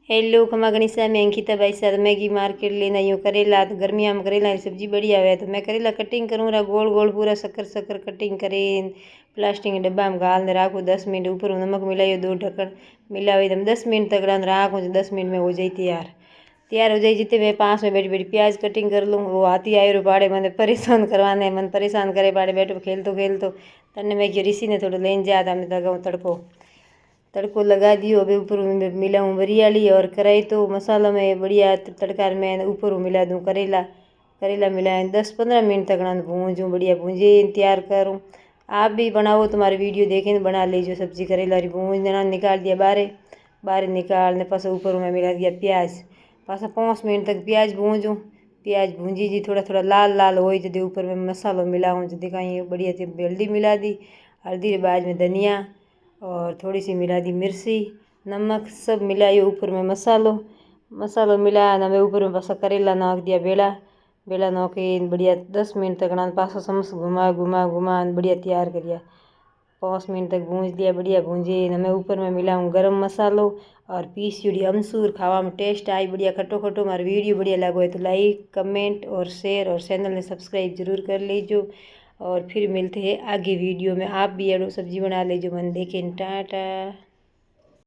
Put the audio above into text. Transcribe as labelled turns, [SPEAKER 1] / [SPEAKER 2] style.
[SPEAKER 1] Hello खमा गणिसा, मैं अंकिता भाई साथ मैगी मार्केट लेना यूँ करेला। तो गर्मियाँ में करेला की सब्जी बढ़िया है। तो मैं करेला कटिंग करूँ रहा गोल गोल पूरा सकर सकर कटिंग करें प्लास्टिक के डब्बा में गाल दे राखू 10 मिनट। ऊपर नमक मिलाइयो 2 ढक्कन मिलावी दम 10 मिनट तक राखूँ। 10 मिनट में हो जाए तैयार हो जाए। जितने मैं 5 में बैठी बैठी प्याज कटिंग कर लूँ। वो हाथी आए रो बाड़े मैंने परेशान करवाने मन परेशान करे बाड़े बैठो खेलतो तन्ने मैं कि ऋषि ने थोड़ा लेन जा मैं लगाऊँ तड़को लगा दियो। अभी ऊपर मिलाऊँ वरियाली और कराई तो मसाला में बढ़िया तड़का में ऊपर मिला दूँ करेला मिलाए 10-15 मिनट तक भूंजूँ बढ़िया भूंजे तैयार करूँ। आप भी बनाओ, तुम्हारे वीडियो देखें बना लीजिए सब्जी करेला री भूंज देना। निकाल दिया बारे निकालने पास ऊपर में मिला दिया प्याज पासा 5 मिनट तक प्याज भूंजूँ। प्याज भूंजी जी थोड़ा थोड़ा लाल लाल हो जदि ऊपर में मसालो मिलाऊँ जदि कहीं बढ़िया थी हल्दी मिला दी। हल्दी के बाद में धनिया और थोड़ी सी मिला दी मिर्ची नमक सब मिलाइए। ऊपर में मसालो मिलाया ना मैं ऊपर में पासा करेला नाक दिया बेला नौके बढ़िया 10 मिनट तक पासा समस घुमा बढ़िया तैयार करिया। 5 मिनट तक भूंज दिया बढ़िया भूंजे न मैं ऊपर में मिलाऊँ गरम मसालो और पीसी अमसूर। खावा में टेस्ट आई बढ़िया खट्टो खट्टो। हमारा वीडियो बढ़िया लगो है तो लाइक कमेंट और शेयर और चैनल ने सब्सक्राइब जरूर कर लीजिए। और फिर मिलते हैं आगे वीडियो में। आप भी एडो सब्जी बना लीजिए मन देखें। टाटा।